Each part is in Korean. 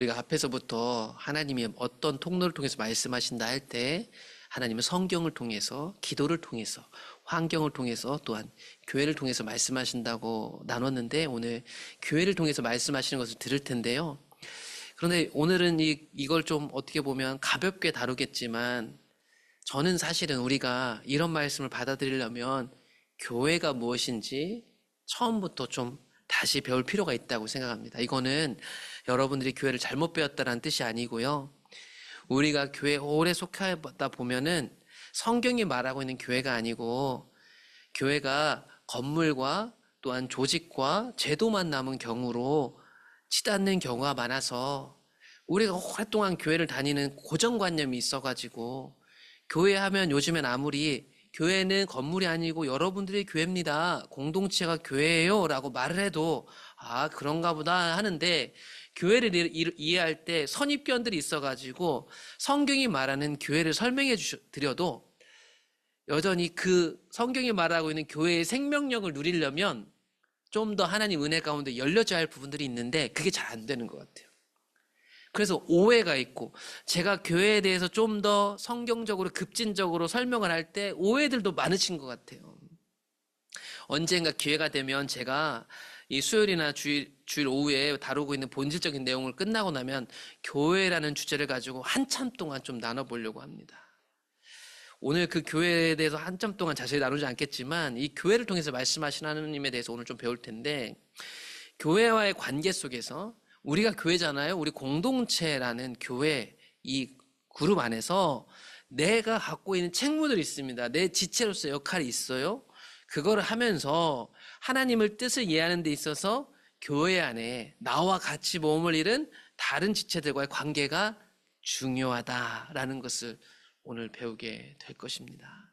우리가 앞에서부터 하나님이 어떤 통로를 통해서 말씀하신다 할 때 하나님은 성경을 통해서, 기도를 통해서, 환경을 통해서, 또한 교회를 통해서 말씀하신다고 나눴는데, 오늘 교회를 통해서 말씀하시는 것을 들을 텐데요. 그런데 오늘은 이걸 좀 어떻게 보면 가볍게 다루겠지만, 저는 사실은 우리가 이런 말씀을 받아들이려면 교회가 무엇인지 처음부터 좀 다시 배울 필요가 있다고 생각합니다. 이거는 여러분들이 교회를 잘못 배웠다는 뜻이 아니고요. 우리가 교회에 오래 속하다 보면은 성경이 말하고 있는 교회가 아니고, 교회가 건물과 또한 조직과 제도만 남은 경우로 치닫는 경우가 많아서, 우리가 오랫동안 교회를 다니는 고정관념이 있어가지고, 교회 하면 요즘엔 아무리 교회는 건물이 아니고 여러분들이 교회입니다, 공동체가 교회예요 라고 말을 해도 아, 그런가 보다 하는데, 교회를 이해할 때 선입견들이 있어가지고 성경이 말하는 교회를 설명해 드려도 여전히 그 성경이 말하고 있는 교회의 생명력을 누리려면 좀 더 하나님 은혜 가운데 열려져야 할 부분들이 있는데, 그게 잘 안 되는 것 같아요. 그래서 오해가 있고, 제가 교회에 대해서 좀 더 성경적으로 급진적으로 설명을 할 때 오해들도 많으신 것 같아요. 언젠가 기회가 되면 제가 이 수요일이나 주일 오후에 다루고 있는 본질적인 내용을 끝나고 나면 교회라는 주제를 가지고 한참 동안 좀 나눠보려고 합니다. 오늘 그 교회에 대해서 한참 동안 자세히 나누지 않겠지만, 이 교회를 통해서 말씀하신 하나님에 대해서 오늘 좀 배울 텐데, 교회와의 관계 속에서 우리가 교회잖아요. 우리 공동체라는 교회, 이 그룹 안에서 내가 갖고 있는 책무들이 있습니다. 내 지체로서 역할이 있어요. 그거를 하면서 하나님을 뜻을 이해하는 데 있어서 교회 안에 나와 같이 몸을 이룬 다른 지체들과의 관계가 중요하다라는 것을 오늘 배우게 될 것입니다.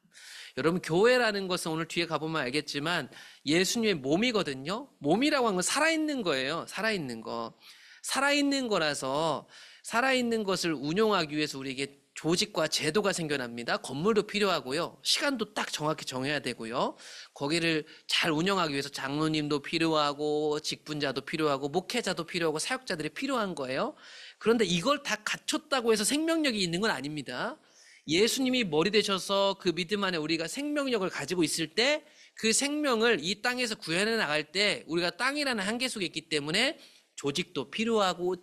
여러분, 교회라는 것은 오늘 뒤에 가보면 알겠지만 예수님의 몸이거든요. 몸이라고 하는 건 살아있는 거예요. 살아있는 거. 살아있는 거라서 살아있는 것을 운용하기 위해서 우리에게 조직과 제도가 생겨납니다. 건물도 필요하고요. 시간도 딱 정확히 정해야 되고요. 거기를 잘 운영하기 위해서 장로님도 필요하고, 직분자도 필요하고, 목회자도 필요하고, 사역자들이 필요한 거예요. 그런데 이걸 다 갖췄다고 해서 생명력이 있는 건 아닙니다. 예수님이 머리 되셔서 그 믿음 안에 우리가 생명력을 가지고 있을 때, 그 생명을 이 땅에서 구현해 나갈 때 우리가 땅이라는 한계 속에 있기 때문에 조직도 필요하고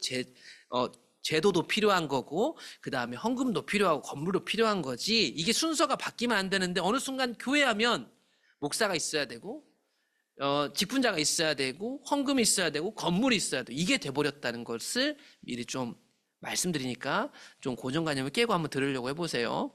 제도도 필요한 거고, 그 다음에 헌금도 필요하고 건물도 필요한 거지. 이게 순서가 바뀌면 안 되는데 어느 순간 교회하면 목사가 있어야 되고, 직분자가 있어야 되고, 헌금이 있어야 되고, 건물이 있어야 되고, 이게 돼버렸다는 것을 미리 좀 말씀드리니까 좀 고정관념을 깨고 한번 들으려고 해보세요.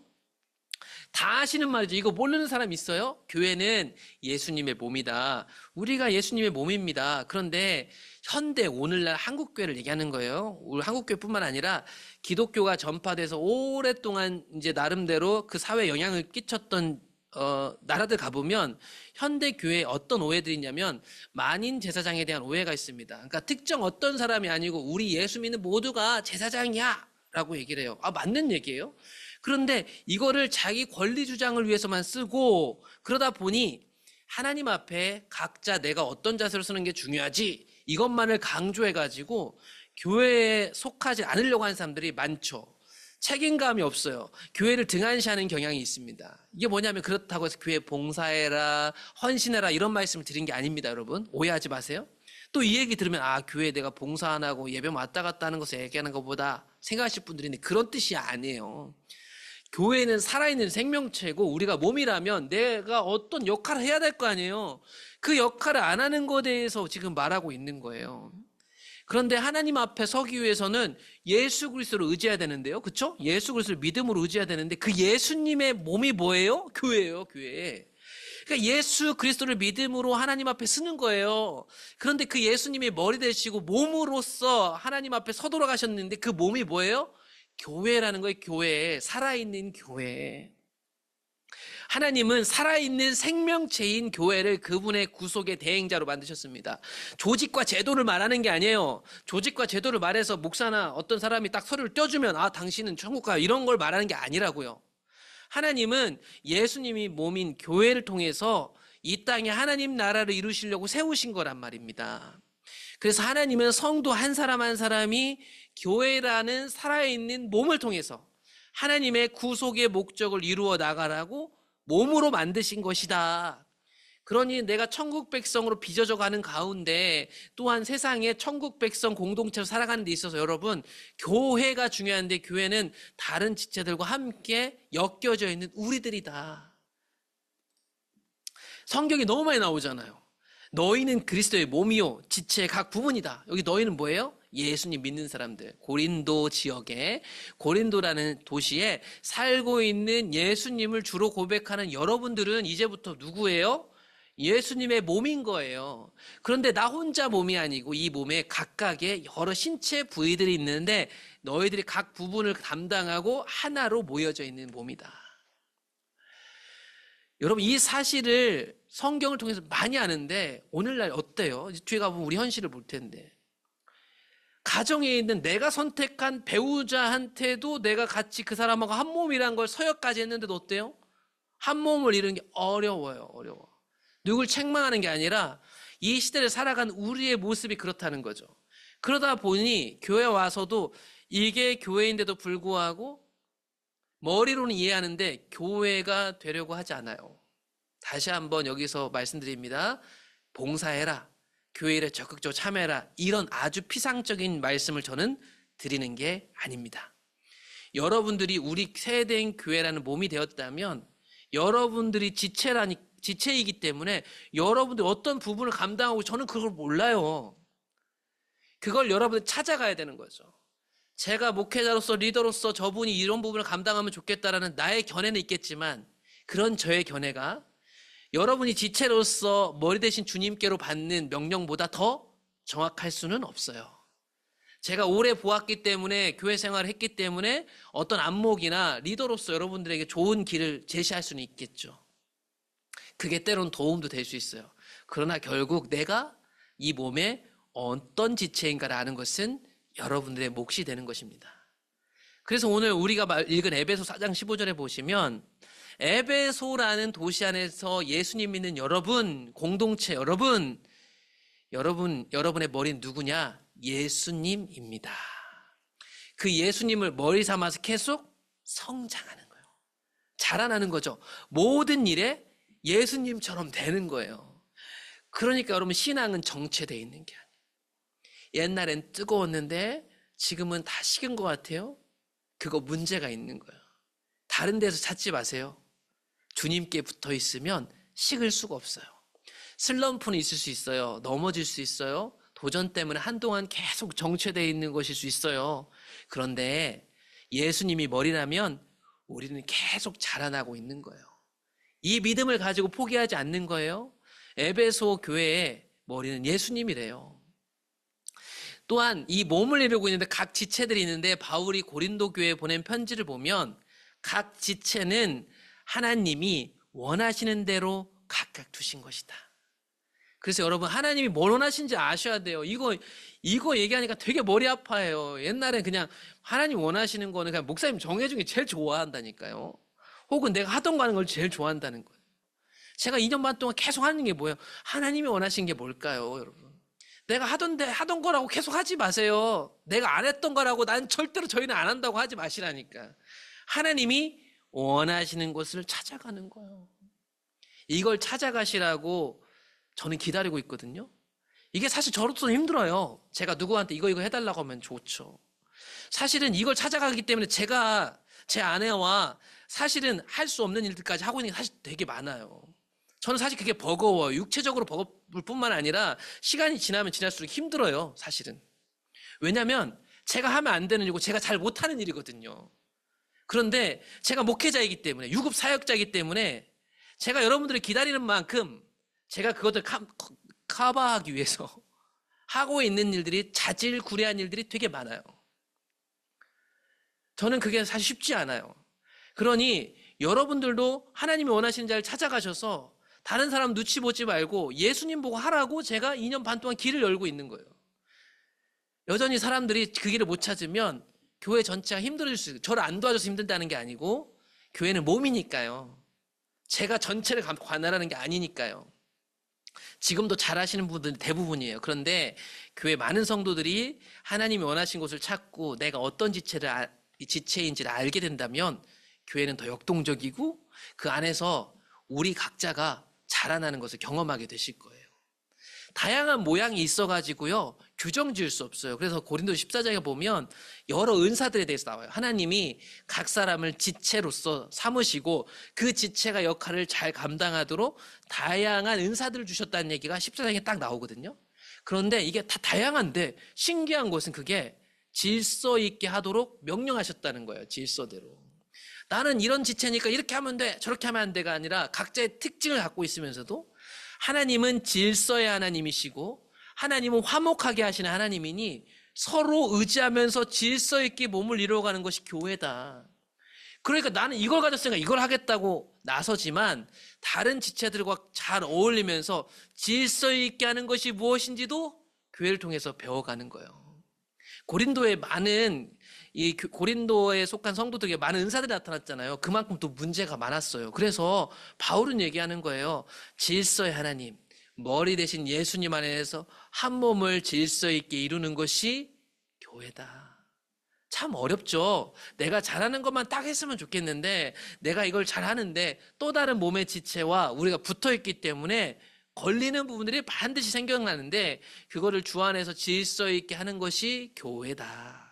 다 아시는 말이죠. 이거 모르는 사람 있어요? 교회는 예수님의 몸이다. 우리가 예수님의 몸입니다. 그런데 현대 오늘날 한국교회를 얘기하는 거예요. 우리 한국교회뿐만 아니라 기독교가 전파돼서 오랫동안 이제 나름대로 그 사회에 영향을 끼쳤던 나라들 가보면 현대 교회에 어떤 오해들이 있냐면, 만인 제사장에 대한 오해가 있습니다. 그러니까 특정 어떤 사람이 아니고 우리 예수 믿는 모두가 제사장이야 라고 얘기를 해요. 아, 맞는 얘기예요. 그런데 이거를 자기 권리 주장을 위해서만 쓰고, 그러다 보니 하나님 앞에 각자 내가 어떤 자세로 쓰는 게 중요하지, 이것만을 강조해가지고 교회에 속하지 않으려고 하는 사람들이 많죠. 책임감이 없어요. 교회를 등한시하는 경향이 있습니다. 이게 뭐냐면, 그렇다고 해서 교회 봉사해라, 헌신해라 이런 말씀을 드린 게 아닙니다. 여러분, 오해하지 마세요. 또 이 얘기 들으면 아, 교회 내가 봉사 안 하고 예배 왔다 갔다 하는 것을 얘기하는 것보다 생각하실 분들이 있는데, 그런 뜻이 아니에요. 교회는 살아있는 생명체고 우리가 몸이라면 내가 어떤 역할을 해야 될 거 아니에요. 그 역할을 안 하는 것에 대해서 지금 말하고 있는 거예요. 그런데 하나님 앞에 서기 위해서는 예수 그리스도를 의지해야 되는데요. 그렇죠? 예수 그리스도를 믿음으로 의지해야 되는데, 그 예수님의 몸이 뭐예요? 교회예요. 교회. 그러니까 예수 그리스도를 믿음으로 하나님 앞에 서는 거예요. 그런데 그 예수님이 머리 되시고 몸으로서 하나님 앞에 서도록 하셨는데, 그 몸이 뭐예요? 교회라는 거예요. 교회. 살아있는 교회. 하나님은 살아있는 생명체인 교회를 그분의 구속의 대행자로 만드셨습니다. 조직과 제도를 말하는 게 아니에요. 조직과 제도를 말해서 목사나 어떤 사람이 딱 서류를 떼어주면 아, 당신은 천국 가요, 이런 걸 말하는 게 아니라고요. 하나님은 예수님이 몸인 교회를 통해서 이 땅에 하나님 나라를 이루시려고 세우신 거란 말입니다. 그래서 하나님은 성도 한 사람 한 사람이 교회라는 살아있는 몸을 통해서 하나님의 구속의 목적을 이루어 나가라고 몸으로 만드신 것이다. 그러니 내가 천국 백성으로 빚어져 가는 가운데 또한 세상에 천국 백성 공동체로 살아가는 데 있어서 여러분, 교회가 중요한데 교회는 다른 지체들과 함께 엮여져 있는 우리들이다. 성경이 너무 많이 나오잖아요. 너희는 그리스도의 몸이요 지체의 각 부분이다. 여기 너희는 뭐예요? 예수님 믿는 사람들. 고린도 지역에, 고린도라는 도시에 살고 있는 예수님을 주로 고백하는 여러분들은 이제부터 누구예요? 예수님의 몸인 거예요. 그런데 나 혼자 몸이 아니고 이 몸에 각각의 여러 신체 부위들이 있는데 너희들이 각 부분을 담당하고 하나로 모여져 있는 몸이다. 여러분, 이 사실을 성경을 통해서 많이 아는데 오늘날 어때요? 뒤에 가보면 우리 현실을 볼 텐데, 가정에 있는 내가 선택한 배우자한테도 내가 같이 그 사람하고 한 몸이란 걸 서약까지 했는데도 어때요? 한 몸을 이루는 게 어려워요. 누굴 책망하는 게 아니라 이 시대를 살아간 우리의 모습이 그렇다는 거죠. 그러다 보니 교회 와서도 이게 교회인데도 불구하고 머리로는 이해하는데 교회가 되려고 하지 않아요. 다시 한번 여기서 말씀드립니다. 봉사해라. 교회 일에 적극적으로 참여해라. 이런 아주 피상적인 말씀을 저는 드리는 게 아닙니다. 여러분들이 우리 세대인 교회라는 몸이 되었다면 여러분들이 지체이기 때문에 여러분들 어떤 부분을 감당하고, 저는 그걸 몰라요. 그걸 여러분들 찾아가야 되는 거죠. 제가 목회자로서 리더로서 저분이 이런 부분을 감당하면 좋겠다라는 나의 견해는 있겠지만 그런 저의 견해가 여러분이 지체로서 머리 대신 주님께로 받는 명령보다 더 정확할 수는 없어요. 제가 오래 보았기 때문에, 교회 생활을 했기 때문에 어떤 안목이나 리더로서 여러분들에게 좋은 길을 제시할 수는 있겠죠. 그게 때론 도움도 될 수 있어요. 그러나 결국 내가 이 몸에 어떤 지체인가를 아는 것은 여러분들의 몫이 되는 것입니다. 그래서 오늘 우리가 읽은 에베소 4장 15절에 보시면 에베소라는 도시 안에서 예수님 믿는 여러분, 공동체 여러분의 머리는 누구냐? 예수님입니다. 그 예수님을 머리 삼아서 계속 성장하는 거예요. 자라나는 거죠. 모든 일에 예수님처럼 되는 거예요. 그러니까 여러분, 신앙은 정체되어 있는 게 아니에요. 옛날엔 뜨거웠는데 지금은 다 식은 것 같아요. 그거 문제가 있는 거예요. 다른 데서 찾지 마세요. 주님께 붙어 있으면 식을 수가 없어요. 슬럼프는 있을 수 있어요. 넘어질 수 있어요. 도전 때문에 한동안 계속 정체되어 있는 것일 수 있어요. 그런데 예수님이 머리라면 우리는 계속 자라나고 있는 거예요. 이 믿음을 가지고 포기하지 않는 거예요. 에베소 교회의 머리는 예수님이래요. 또한 이 몸을 이루고 있는데 각 지체들이 있는데, 바울이 고린도 교회에 보낸 편지를 보면 각 지체는 하나님이 원하시는 대로 각각 두신 것이다. 그래서 여러분, 하나님이 뭘 원하시는지 아셔야 돼요. 이거 얘기하니까 되게 머리 아파요. 옛날엔 그냥 하나님 원하시는 거는 그냥 목사님 정해준 게 제일 좋아한다니까요. 혹은 내가 하던 거 하는 걸 제일 좋아한다는 거예요. 제가 2년 반 동안 계속 하는 게 뭐예요? 하나님이 원하시는 게 뭘까요, 여러분? 내가 하던 거라고 계속 하지 마세요. 내가 안 했던 거라고 난 절대로 저희는 안 한다고 하지 마시라니까. 하나님이 원하시는 것을 찾아가는 거예요. 이걸 찾아가시라고 저는 기다리고 있거든요. 이게 사실 저로서는 힘들어요. 제가 누구한테 이거 해달라고 하면 좋죠. 사실은 이걸 찾아가기 때문에 제가 제 아내와 사실은 할 수 없는 일들까지 하고 있는 게 사실 되게 많아요. 저는 사실 그게 버거워요. 육체적으로 버거울 뿐만 아니라 시간이 지나면 지날수록 힘들어요, 사실은. 왜냐하면 제가 하면 안 되는 일이고 제가 잘 못하는 일이거든요. 그런데 제가 목회자이기 때문에, 유급 사역자이기 때문에 제가 여러분들을 기다리는 만큼 제가 그것들 커버하기 위해서 하고 있는 일들이, 자질구레한 일들이 되게 많아요. 저는 그게 사실 쉽지 않아요. 그러니 여러분들도 하나님이 원하시는 자를 찾아가셔서 다른 사람 눈치 보지 말고 예수님 보고 하라고 제가 2년 반 동안 길을 열고 있는 거예요. 여전히 사람들이 그 길을 못 찾으면 교회 전체가 힘들어질 수 있어요. 저를 안 도와줘서 힘들다는 게 아니고 교회는 몸이니까요. 제가 전체를 관할하는 게 아니니까요. 지금도 잘하시는 분들 대부분이에요. 그런데 교회 많은 성도들이 하나님이 원하신 곳을 찾고 내가 어떤 지체인지를 알게 된다면 교회는 더 역동적이고 그 안에서 우리 각자가 자라나는 것을 경험하게 되실 거예요. 다양한 모양이 있어가지고요, 규정 지을 수 없어요. 그래서 고린도 14장에 보면 여러 은사들에 대해서 나와요. 하나님이 각 사람을 지체로서 삼으시고 그 지체가 역할을 잘 감당하도록 다양한 은사들을 주셨다는 얘기가 14장에 딱 나오거든요. 그런데 이게 다 다양한데 신기한 것은 그게 질서 있게 하도록 명령하셨다는 거예요. 질서대로. 나는 이런 지체니까 이렇게 하면 돼, 저렇게 하면 안 돼가 아니라 각자의 특징을 갖고 있으면서도 하나님은 질서의 하나님이시고 하나님은 화목하게 하시는 하나님이니 서로 의지하면서 질서 있게 몸을 이루어가는 것이 교회다. 그러니까 나는 이걸 가졌으니까 이걸 하겠다고 나서지만 다른 지체들과 잘 어울리면서 질서 있게 하는 것이 무엇인지도 교회를 통해서 배워가는 거예요. 고린도에 속한 성도들에게 많은 은사들이 나타났잖아요. 그만큼 또 문제가 많았어요. 그래서 바울은 얘기하는 거예요. 질서의 하나님, 머리 대신 예수님 안에서 한 몸을 질서 있게 이루는 것이 교회다. 참 어렵죠. 내가 잘하는 것만 딱 했으면 좋겠는데 내가 이걸 잘하는데 또 다른 몸의 지체와 우리가 붙어있기 때문에 걸리는 부분들이 반드시 생겨나는데 그거를 주 안에서 질서 있게 하는 것이 교회다.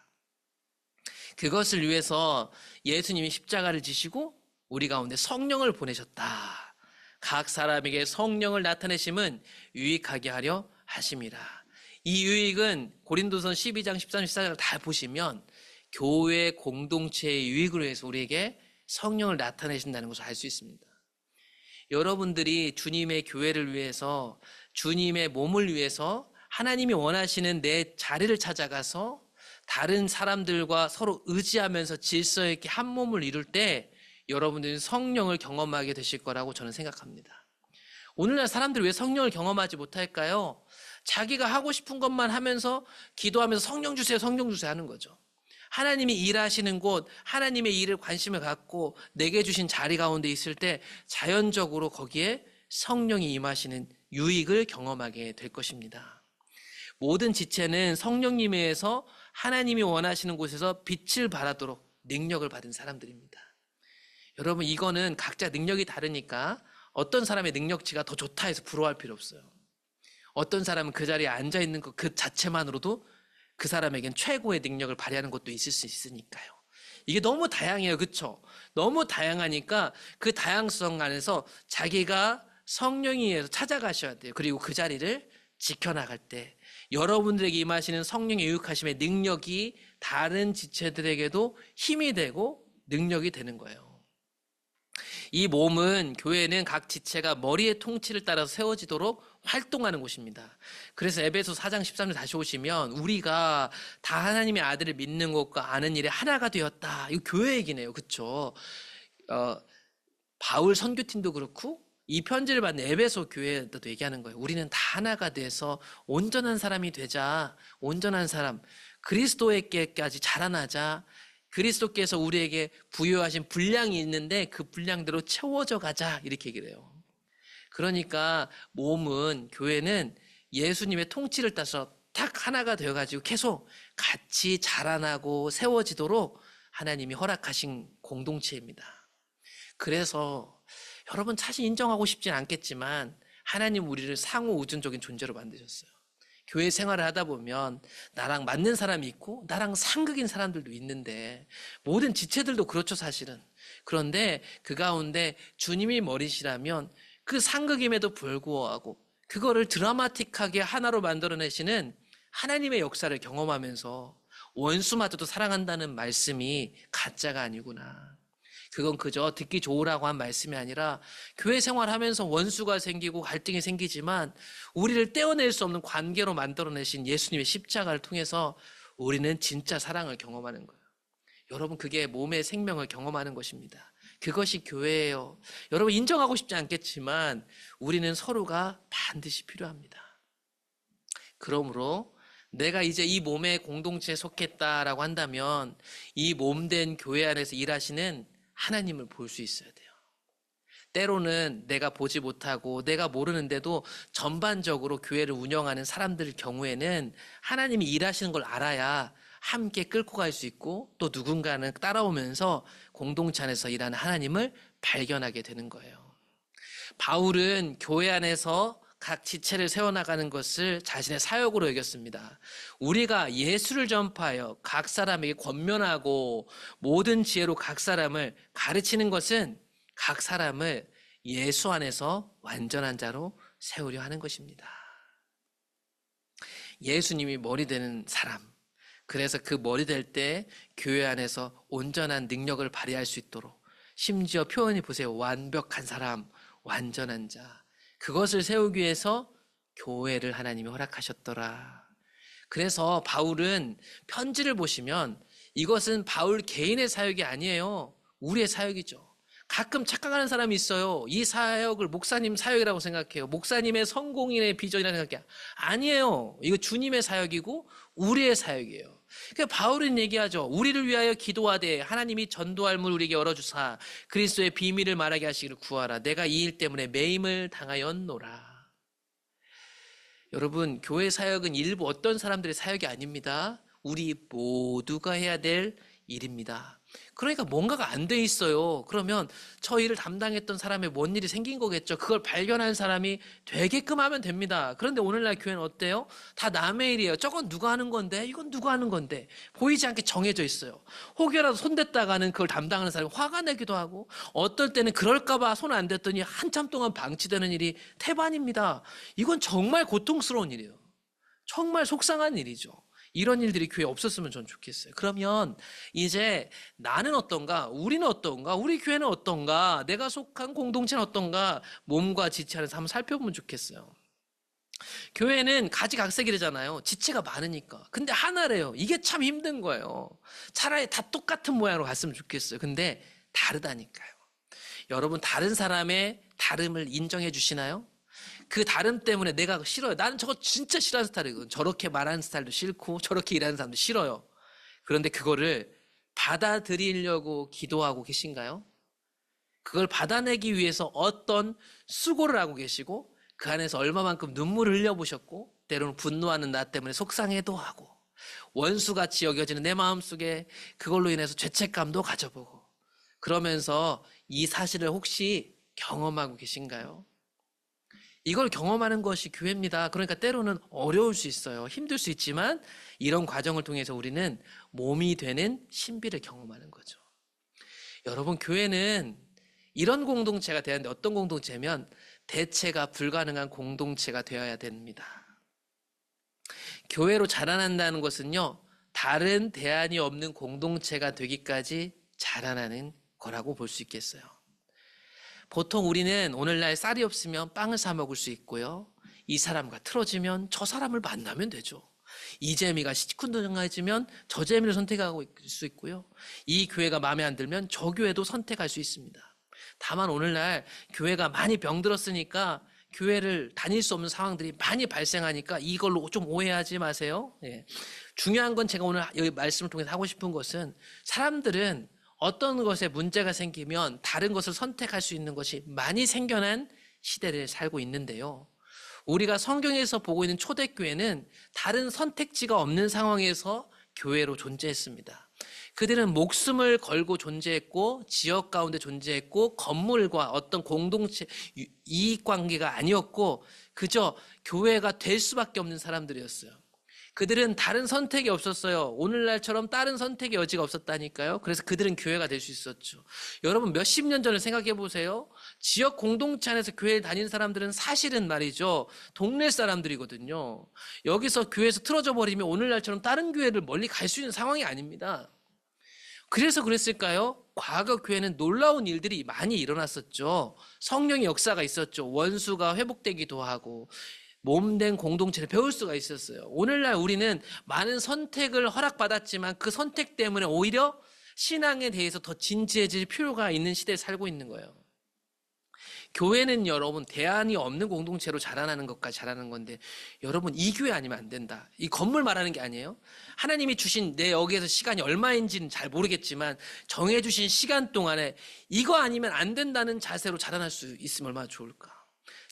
그것을 위해서 예수님이 십자가를 지시고 우리 가운데 성령을 보내셨다. 각 사람에게 성령을 나타내심은 유익하게 하려 하심이라. 이 유익은 고린도전 12장, 13장, 14장을 다 보시면 교회 공동체의 유익을 위해서 우리에게 성령을 나타내신다는 것을 알 수 있습니다. 여러분들이 주님의 교회를 위해서, 주님의 몸을 위해서 하나님이 원하시는 내 자리를 찾아가서 다른 사람들과 서로 의지하면서 질서 있게 한 몸을 이룰 때 여러분들은 성령을 경험하게 되실 거라고 저는 생각합니다. 오늘날 사람들이 왜 성령을 경험하지 못할까요? 자기가 하고 싶은 것만 하면서 기도하면서 성령 주세요, 성령 주세요 하는 거죠. 하나님이 일하시는 곳, 하나님의 일을 관심을 갖고 내게 주신 자리 가운데 있을 때 자연적으로 거기에 성령이 임하시는 유익을 경험하게 될 것입니다. 모든 지체는 성령님에 의해서 하나님이 원하시는 곳에서 빛을 발하도록 능력을 받은 사람들입니다. 여러분, 이거는 각자 능력이 다르니까 어떤 사람의 능력치가 더 좋다 해서 부러워할 필요 없어요. 어떤 사람은 그 자리에 앉아있는 것 그 자체만으로도 그 사람에겐 최고의 능력을 발휘하는 것도 있을 수 있으니까요. 이게 너무 다양해요. 그렇죠? 너무 다양하니까 그 다양성 안에서 자기가 성령에 의해서 찾아가셔야 돼요. 그리고 그 자리를 지켜나갈 때 여러분들에게 임하시는 성령의 유익하심의 능력이 다른 지체들에게도 힘이 되고 능력이 되는 거예요. 이 몸은, 교회는 각 지체가 머리의 통치를 따라서 세워지도록 활동하는 곳입니다. 그래서 에베소 4장 13절 다시 보시면 우리가 다 하나님의 아들을 믿는 것과 아는 일에 하나가 되었다. 이거 교회 얘기네요. 그렇죠? 바울 선교팀도 그렇고 이 편지를 받는 에베소 교회에도 얘기하는 거예요. 우리는 다 하나가 돼서 온전한 사람이 되자. 온전한 사람, 그리스도에게까지 자라나자. 그리스도께서 우리에게 부여하신 분량이 있는데 그 분량대로 채워져 가자. 이렇게 얘기를 해요. 그러니까 몸은, 교회는 예수님의 통치를 따서 딱 하나가 되어가지고 계속 같이 자라나고 세워지도록 하나님이 허락하신 공동체입니다. 그래서 여러분 사실 인정하고 싶진 않겠지만 하나님 우리를 상호 우존적인 존재로 만드셨어요. 교회 생활을 하다 보면 나랑 맞는 사람이 있고 나랑 상극인 사람들도 있는데 모든 지체들도 그렇죠 사실은. 그런데 그 가운데 주님이 머리시라면 그 상극임에도 불구하고 그거를 드라마틱하게 하나로 만들어내시는 하나님의 역사를 경험하면서 원수마저도 사랑한다는 말씀이 가짜가 아니구나. 그건 그저 듣기 좋으라고 한 말씀이 아니라 교회 생활하면서 원수가 생기고 갈등이 생기지만 우리를 떼어낼 수 없는 관계로 만들어내신 예수님의 십자가를 통해서 우리는 진짜 사랑을 경험하는 거예요. 여러분, 그게 몸의 생명을 경험하는 것입니다. 그것이 교회예요. 여러분, 인정하고 싶지 않겠지만 우리는 서로가 반드시 필요합니다. 그러므로 내가 이제 이 몸의 공동체에 속했다라고 한다면 이 몸된 교회 안에서 일하시는 하나님을 볼 수 있어야 돼요. 때로는 내가 보지 못하고 내가 모르는데도 전반적으로 교회를 운영하는 사람들 경우에는 하나님이 일하시는 걸 알아야 함께 끌고 갈 수 있고 또 누군가는 따라오면서 공동체 안에서 일하는 하나님을 발견하게 되는 거예요. 바울은 교회 안에서 각 지체를 세워나가는 것을 자신의 사역으로 여겼습니다. 우리가 예수를 전파하여 각 사람에게 권면하고 모든 지혜로 각 사람을 가르치는 것은 각 사람을 예수 안에서 완전한 자로 세우려 하는 것입니다. 예수님이 머리 되는 사람, 그래서 그 머리 될 때 교회 안에서 온전한 능력을 발휘할 수 있도록, 심지어 표현이 보세요. 완벽한 사람, 완전한 자, 그것을 세우기 위해서 교회를 하나님이 허락하셨더라. 그래서 바울은 편지를 보시면 이것은 바울 개인의 사역이 아니에요. 우리의 사역이죠. 가끔 착각하는 사람이 있어요. 이 사역을 목사님 사역이라고 생각해요. 목사님의 성공인의 비전이라고 생각해요. 아니에요. 이거 주님의 사역이고 우리의 사역이에요. 그러니까 바울은 얘기하죠. 우리를 위하여 기도하되 하나님이 전도할 문 우리에게 열어주사 그리스도의 비밀을 말하게 하시기를 구하라. 내가 이 일 때문에 매임을 당하였노라. 여러분, 교회 사역은 일부 어떤 사람들의 사역이 아닙니다. 우리 모두가 해야 될 일입니다. 그러니까 뭔가가 안 돼 있어요. 그러면 저 일을 담당했던 사람의 뭔 일이 생긴 거겠죠. 그걸 발견한 사람이 되게끔 하면 됩니다. 그런데 오늘날 교회는 어때요? 다 남의 일이에요. 저건 누가 하는 건데? 이건 누가 하는 건데? 보이지 않게 정해져 있어요. 혹여라도 손댔다가는 그걸 담당하는 사람이 화가 나기도 하고, 어떨 때는 그럴까봐 손 안 댔더니 한참 동안 방치되는 일이 태반입니다. 이건 정말 고통스러운 일이에요. 정말 속상한 일이죠. 이런 일들이 교회에 없었으면 전 좋겠어요. 그러면 이제 나는 어떤가? 우리는 어떤가? 우리 교회는 어떤가? 내가 속한 공동체는 어떤가? 몸과 지체 안에서 한번 살펴보면 좋겠어요. 교회는 가지각색이잖아요. 지체가 많으니까. 근데 하나래요. 이게 참 힘든 거예요. 차라리 다 똑같은 모양으로 갔으면 좋겠어요. 근데 다르다니까요. 여러분, 다른 사람의 다름을 인정해 주시나요? 그 다름 때문에 내가 싫어요. 나는 저거 진짜 싫어하는 스타일이거든. 저렇게 말하는 스타일도 싫고 저렇게 일하는 사람도 싫어요. 그런데 그거를 받아들이려고 기도하고 계신가요? 그걸 받아내기 위해서 어떤 수고를 하고 계시고 그 안에서 얼마만큼 눈물을 흘려보셨고 때로는 분노하는 나 때문에 속상해도 하고 원수같이 여겨지는 내 마음속에 그걸로 인해서 죄책감도 가져보고 그러면서 이 사실을 혹시 경험하고 계신가요? 이걸 경험하는 것이 교회입니다. 그러니까 때로는 어려울 수 있어요. 힘들 수 있지만 이런 과정을 통해서 우리는 몸이 되는 신비를 경험하는 거죠. 여러분, 교회는 이런 공동체가 되어야 하는데 어떤 공동체면 대체가 불가능한 공동체가 되어야 됩니다. 교회로 자라난다는 것은요, 다른 대안이 없는 공동체가 되기까지 자라나는 거라고 볼 수 있겠어요. 보통 우리는 오늘날 쌀이 없으면 빵을 사 먹을 수 있고요. 이 사람과 틀어지면 저 사람을 만나면 되죠. 이 재미가 시큰둥해지면 저 재미를 선택하고 있을 수 있고요. 이 교회가 마음에 안 들면 저 교회도 선택할 수 있습니다. 다만 오늘날 교회가 많이 병들었으니까 교회를 다닐 수 없는 상황들이 많이 발생하니까 이걸로 좀 오해하지 마세요. 예. 중요한 건 제가 오늘 여기 말씀을 통해서 하고 싶은 것은 사람들은 어떤 것에 문제가 생기면 다른 것을 선택할 수 있는 것이 많이 생겨난 시대를 살고 있는데요. 우리가 성경에서 보고 있는 초대교회는 다른 선택지가 없는 상황에서 교회로 존재했습니다. 그들은 목숨을 걸고 존재했고 지역 가운데 존재했고 건물과 어떤 공동체 이익관계가 아니었고 그저 교회가 될 수밖에 없는 사람들이었어요. 그들은 다른 선택이 없었어요. 오늘날처럼 다른 선택의 여지가 없었다니까요. 그래서 그들은 교회가 될 수 있었죠. 여러분, 몇십 년 전을 생각해 보세요. 지역 공동체 안에서 교회를 다니는 사람들은 사실은 말이죠, 동네 사람들이거든요. 여기서 교회에서 틀어져 버리면 오늘날처럼 다른 교회를 멀리 갈 수 있는 상황이 아닙니다. 그래서 그랬을까요? 과거 교회는 놀라운 일들이 많이 일어났었죠. 성령의 역사가 있었죠. 원수가 회복되기도 하고 몸된 공동체를 배울 수가 있었어요. 오늘날 우리는 많은 선택을 허락받았지만 그 선택 때문에 오히려 신앙에 대해서 더 진지해질 필요가 있는 시대에 살고 있는 거예요. 교회는 여러분 대안이 없는 공동체로 자라나는 것까지 자라는 건데 여러분 이 교회 아니면 안 된다. 이 건물 말하는 게 아니에요. 하나님이 주신 내 여기에서 시간이 얼마인지는 잘 모르겠지만 정해주신 시간 동안에 이거 아니면 안 된다는 자세로 자라날 수 있으면 얼마나 좋을까.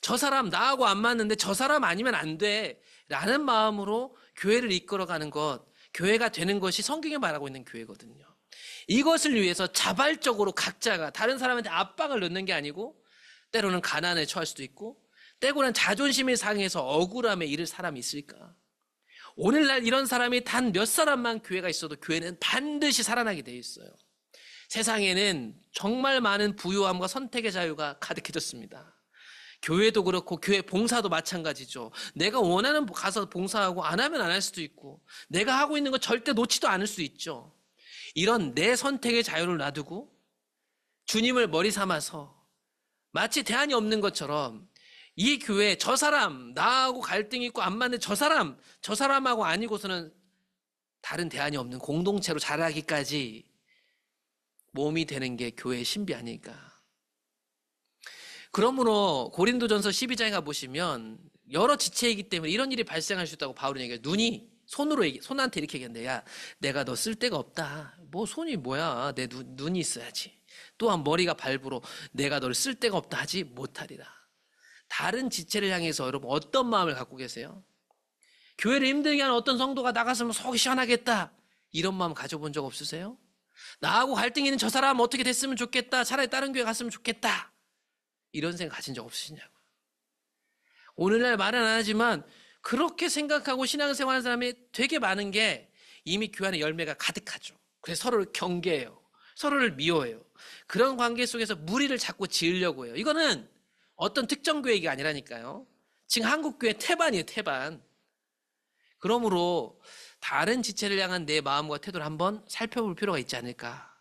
저 사람 나하고 안 맞는데 저 사람 아니면 안 돼 라는 마음으로 교회를 이끌어가는 것, 교회가 되는 것이 성경에 말하고 있는 교회거든요. 이것을 위해서 자발적으로 각자가 다른 사람한테 압박을 넣는 게 아니고 때로는 가난에 처할 수도 있고 때로는 자존심이 상해서 억울함에 이를 사람이 있을까? 오늘날 이런 사람이 단 몇 사람만 교회가 있어도 교회는 반드시 살아나게 되어 있어요. 세상에는 정말 많은 부유함과 선택의 자유가 가득해졌습니다. 교회도 그렇고 교회 봉사도 마찬가지죠. 내가 원하는 가서 봉사하고 안 하면 안 할 수도 있고 내가 하고 있는 거 절대 놓지도 않을 수 있죠. 이런 내 선택의 자유를 놔두고 주님을 머리 삼아서 마치 대안이 없는 것처럼 이 교회 저 사람 나하고 갈등이 있고 안 맞는 저 사람하고 아니고서는 다른 대안이 없는 공동체로 자라기까지 몸이 되는 게 교회의 신비 아닐까. 그러므로 고린도전서 12장에 가보시면 여러 지체이기 때문에 이런 일이 발생할 수 있다고 바울은 얘기해요. 손한테 이렇게 얘기한대. 야, 내가 너 쓸 데가 없다. 뭐 손이 뭐야. 내 눈이 있어야지. 또한 머리가 발부로 내가 너를 쓸 데가 없다 하지 못하리라. 다른 지체를 향해서 여러분 어떤 마음을 갖고 계세요? 교회를 힘들게 하는 어떤 성도가 나갔으면 속이 시원하겠다. 이런 마음 가져본 적 없으세요? 나하고 갈등이 있는 저 사람 어떻게 됐으면 좋겠다. 차라리 다른 교회 갔으면 좋겠다. 이런 생각 가진 적 없으시냐고. 오늘날 말은 안 하지만 그렇게 생각하고 신앙생활하는 사람이 되게 많은 게 이미 교회 안에 열매가 가득하죠. 그래서 서로를 경계해요. 서로를 미워해요. 그런 관계 속에서 무리를 자꾸 지으려고 해요. 이거는 어떤 특정 교회가 아니라니까요. 지금 한국교회 태반이에요, 태반. 그러므로 다른 지체를 향한 내 마음과 태도를 한번 살펴볼 필요가 있지 않을까.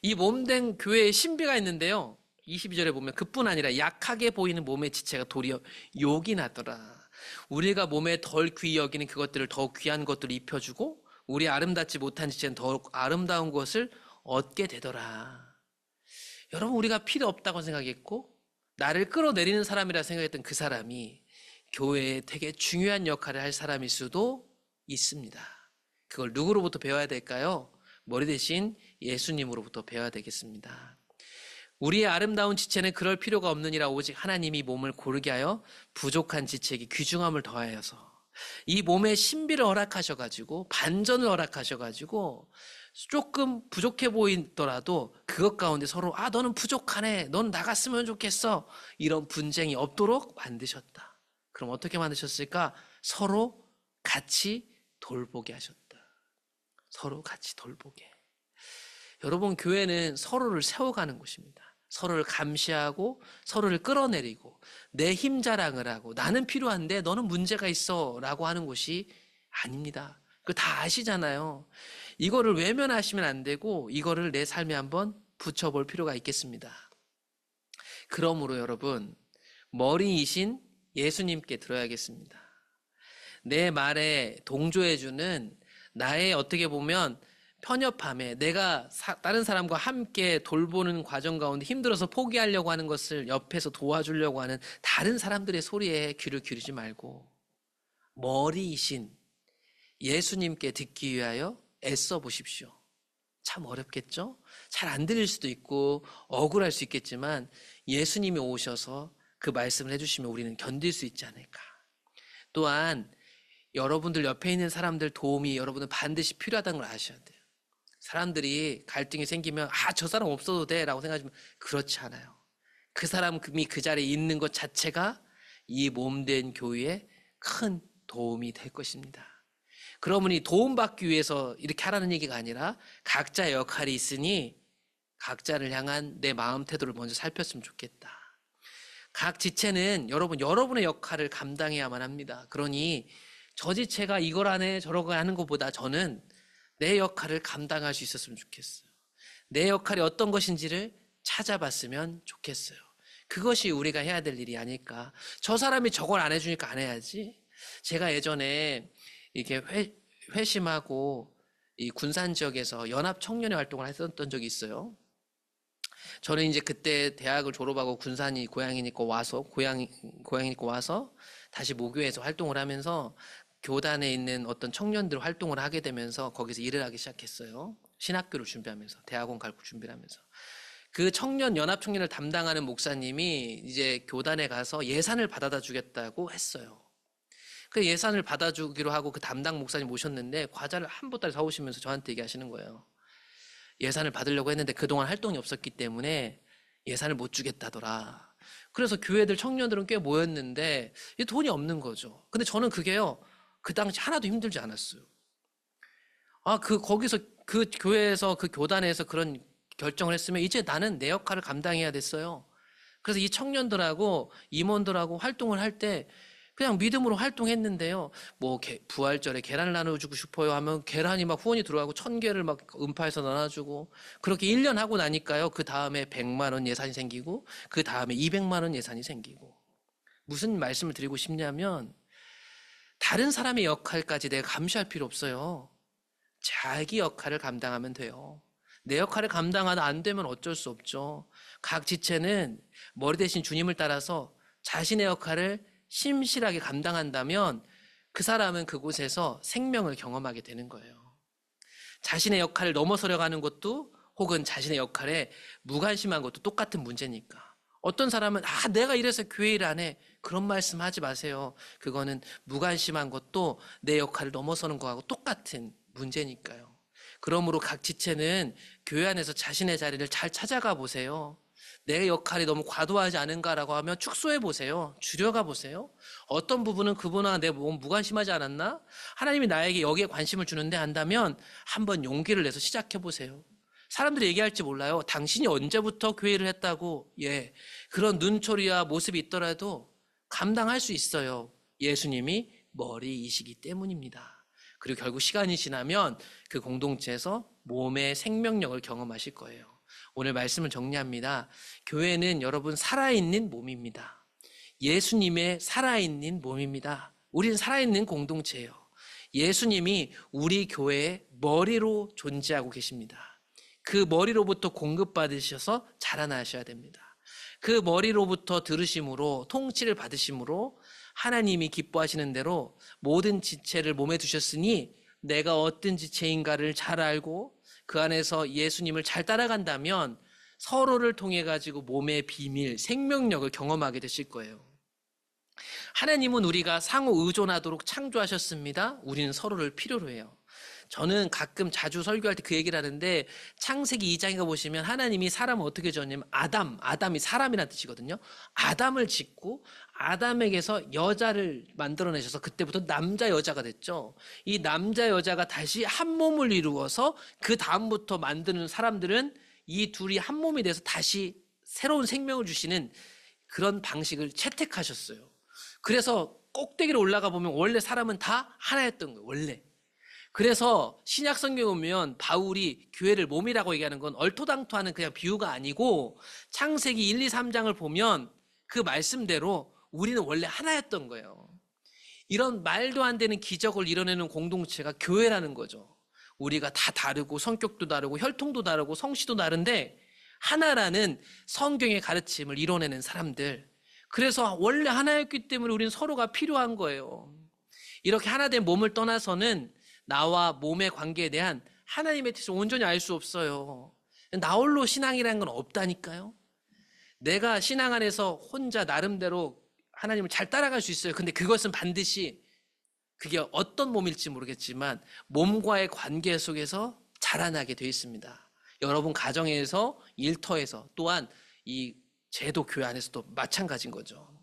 이 몸된 교회의 신비가 있는데요. 22절에 보면 그뿐 아니라 약하게 보이는 몸의 지체가 도리어 욕이 나더라. 우리가 몸에 덜 귀히 여기는 그것들을 더욱 귀한 것들을 입혀주고 우리 아름답지 못한 지체는 더욱 아름다운 것을 얻게 되더라. 여러분 우리가 필요 없다고 생각했고 나를 끌어내리는 사람이라 생각했던 그 사람이 교회에 되게 중요한 역할을 할 사람일 수도 있습니다. 그걸 누구로부터 배워야 될까요? 머리 대신 예수님으로부터 배워야 되겠습니다. 우리의 아름다운 지체는 그럴 필요가 없느니라 오직 하나님이 몸을 고르게 하여 부족한 지체에게 귀중함을 더하여서 이 몸의 신비를 허락하셔가지고 반전을 허락하셔가지고 조금 부족해 보이더라도 그것 가운데 서로 너는 부족하네. 넌 나갔으면 좋겠어. 이런 분쟁이 없도록 만드셨다. 그럼 어떻게 만드셨을까? 서로 같이 돌보게 하셨다. 서로 같이 돌보게. 여러분 교회는 서로를 세워가는 곳입니다. 서로를 감시하고 서로를 끌어내리고 내 힘 자랑을 하고 나는 필요한데 너는 문제가 있어 라고 하는 곳이 아닙니다. 그거 다 아시잖아요. 이거를 외면하시면 안 되고 이거를 내 삶에 한번 붙여볼 필요가 있겠습니다. 그러므로 여러분 머리이신 예수님께 들어야겠습니다. 내 말에 동조해주는 나의 어떻게 보면 편협함에 내가 다른 사람과 함께 돌보는 과정 가운데 힘들어서 포기하려고 하는 것을 옆에서 도와주려고 하는 다른 사람들의 소리에 귀를 기울이지 말고 머리이신 예수님께 듣기 위하여 애써 보십시오. 참 어렵겠죠? 잘 안 들릴 수도 있고 억울할 수 있겠지만 예수님이 오셔서 그 말씀을 해주시면 우리는 견딜 수 있지 않을까. 또한 여러분들 옆에 있는 사람들 도움이 여러분은 반드시 필요하다는 걸 아셔야 돼요. 사람들이 갈등이 생기면 저 사람 없어도 돼 라고 생각하지만 그렇지 않아요. 그 사람이 그 자리에 있는 것 자체가 이 몸된 교회에 큰 도움이 될 것입니다. 그러므니 도움받기 위해서 이렇게 하라는 얘기가 아니라 각자의 역할이 있으니 각자를 향한 내 마음 태도를 먼저 살폈으면 좋겠다. 각 지체는 여러분의 역할을 감당해야만 합니다. 그러니 저 지체가 이걸 하네 저러고 하는 것보다 저는 내 역할을 감당할 수 있었으면 좋겠어요. 내 역할이 어떤 것인지를 찾아봤으면 좋겠어요. 그것이 우리가 해야 될 일이 아닐까. 저 사람이 저걸 안 해주니까 안 해야지. 제가 예전에 이렇게 회심하고 이 군산 지역에서 연합 청년회 활동을 했었던 적이 있어요. 저는 이제 그때 대학을 졸업하고 군산이 고향이니까 와서 고향이니까 와서 다시 모교에서 활동을 하면서 교단에 있는 어떤 청년들 활동을 하게 되면서 거기서 일을 하기 시작했어요. 신학교를 준비하면서 대학원 갈 준비를 하면서 그 청년 연합 청년을 담당하는 목사님이 이제 교단에 가서 예산을 받아다 주겠다고 했어요. 그 예산을 받아주기로 하고 그 담당 목사님 모셨는데 과자를 한 보따리 사오시면서 저한테 얘기하시는 거예요. 예산을 받으려고 했는데 그동안 활동이 없었기 때문에 예산을 못 주겠다더라. 그래서 교회들 청년들은 꽤 모였는데 돈이 없는 거죠. 근데 저는 그게요, 그 당시 하나도 힘들지 않았어요. 거기서 그 교회에서 그 교단에서 그런 결정을 했으면 이제 나는 내 역할을 감당해야 됐어요. 그래서 이 청년들하고 임원들하고 활동을 할 때 그냥 믿음으로 활동했는데요. 뭐 부활절에 계란을 나눠주고 싶어요 하면 계란이 막 후원이 들어가고 1,000개를 막 음파해서 나눠주고 그렇게 1년 하고 나니까요. 그 다음에 100만 원 예산이 생기고 그 다음에 200만 원 예산이 생기고 무슨 말씀을 드리고 싶냐면 다른 사람의 역할까지 내가 감시할 필요 없어요. 자기 역할을 감당하면 돼요. 내 역할을 감당하다 안 되면 어쩔 수 없죠. 각 지체는 머리 대신 주님을 따라서 자신의 역할을 심실하게 감당한다면 그 사람은 그곳에서 생명을 경험하게 되는 거예요. 자신의 역할을 넘어서려고 하는 것도 혹은 자신의 역할에 무관심한 것도 똑같은 문제니까. 어떤 사람은 내가 이래서 교회 일 안 해. 그런 말씀 하지 마세요. 그거는 무관심한 것도 내 역할을 넘어서는 거하고 똑같은 문제니까요. 그러므로 각 지체는 교회 안에서 자신의 자리를 잘 찾아가 보세요. 내 역할이 너무 과도하지 않은가라고 하면 축소해 보세요. 줄여가 보세요. 어떤 부분은 그분과 내 몸 무관심하지 않았나? 하나님이 나에게 여기에 관심을 주는데 한다면 한번 용기를 내서 시작해 보세요. 사람들이 얘기할지 몰라요. 당신이 언제부터 교회를 했다고. 그런 눈초리와 모습이 있더라도 감당할 수 있어요. 예수님이 머리이시기 때문입니다. 그리고 결국 시간이 지나면 그 공동체에서 몸의 생명력을 경험하실 거예요. 오늘 말씀을 정리합니다. 교회는 여러분 살아있는 몸입니다. 예수님의 살아있는 몸입니다. 우리는 살아있는 공동체예요. 예수님이 우리 교회의 머리로 존재하고 계십니다. 그 머리로부터 공급받으셔서 자라나셔야 됩니다. 그 머리로부터 들으심으로 통치를 받으심으로 하나님이 기뻐하시는 대로 모든 지체를 몸에 두셨으니 내가 어떤 지체인가를 잘 알고 그 안에서 예수님을 잘 따라간다면 서로를 통해 가지고 몸의 비밀, 생명력을 경험하게 되실 거예요. 하나님은 우리가 상호 의존하도록 창조하셨습니다. 우리는 서로를 필요로 해요. 저는 가끔 자주 설교할 때 그 얘기를 하는데 창세기 2장에 보시면 하나님이 사람을 어떻게 지었냐면 아담이 사람이라는 뜻이거든요. 아담을 짓고 아담에게서 여자를 만들어내셔서 그때부터 남자 여자가 됐죠. 이 남자 여자가 다시 한 몸을 이루어서 그 다음부터 만드는 사람들은 이 둘이 한 몸이 돼서 다시 새로운 생명을 주시는 그런 방식을 채택하셨어요. 그래서 꼭대기로 올라가 보면 원래 사람은 다 하나였던 거예요. 원래. 그래서 신약 성경에 보면 바울이 교회를 몸이라고 얘기하는 건 얼토당토하는 그냥 비유가 아니고 창세기 1, 2, 3장을 보면 그 말씀대로 우리는 원래 하나였던 거예요. 이런 말도 안 되는 기적을 이뤄내는 공동체가 교회라는 거죠. 우리가 다 다르고 성격도 다르고 혈통도 다르고 성씨도 다른데 하나라는 성경의 가르침을 이뤄내는 사람들. 그래서 원래 하나였기 때문에 우리는 서로가 필요한 거예요. 이렇게 하나된 몸을 떠나서는 나와 몸의 관계에 대한 하나님의 뜻을 온전히 알 수 없어요. 나 홀로 신앙이라는 건 없다니까요. 내가 신앙 안에서 혼자 나름대로 하나님을 잘 따라갈 수 있어요. 근데 그것은 반드시 그게 어떤 몸일지 모르겠지만 몸과의 관계 속에서 자라나게 되어 있습니다. 여러분 가정에서, 일터에서, 또한 이 제도 교회 안에서도 마찬가지인 거죠.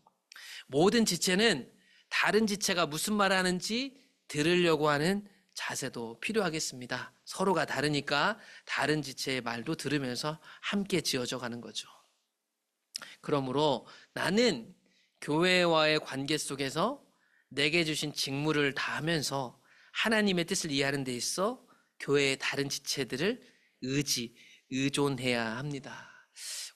모든 지체는 다른 지체가 무슨 말을 하는지 들으려고 하는 자세도 필요하겠습니다. 서로가 다르니까 다른 지체의 말도 들으면서 함께 지어져 가는 거죠. 그러므로 나는 교회와의 관계 속에서 내게 주신 직무를 다하면서 하나님의 뜻을 이해하는 데 있어 교회의 다른 지체들을 의존해야 합니다.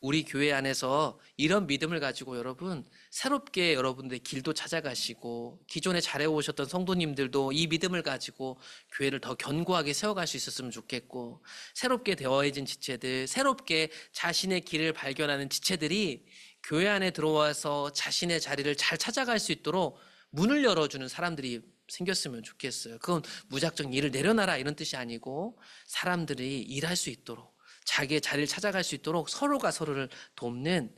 우리 교회 안에서 이런 믿음을 가지고 여러분 새롭게 여러분들의 길도 찾아가시고 기존에 잘해오셨던 성도님들도 이 믿음을 가지고 교회를 더 견고하게 세워갈 수 있었으면 좋겠고, 새롭게 되어진 지체들, 새롭게 자신의 길을 발견하는 지체들이 교회 안에 들어와서 자신의 자리를 잘 찾아갈 수 있도록 문을 열어주는 사람들이 생겼으면 좋겠어요. 그건 무작정 일을 내려놔라 이런 뜻이 아니고, 사람들이 일할 수 있도록 자기의 자리를 찾아갈 수 있도록 서로가 서로를 돕는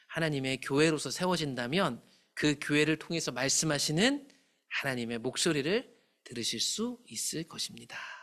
하나님의 교회로서 세워진다면, 그 교회를 통해서 말씀하시는 하나님의 목소리를 들으실 수 있을 것입니다.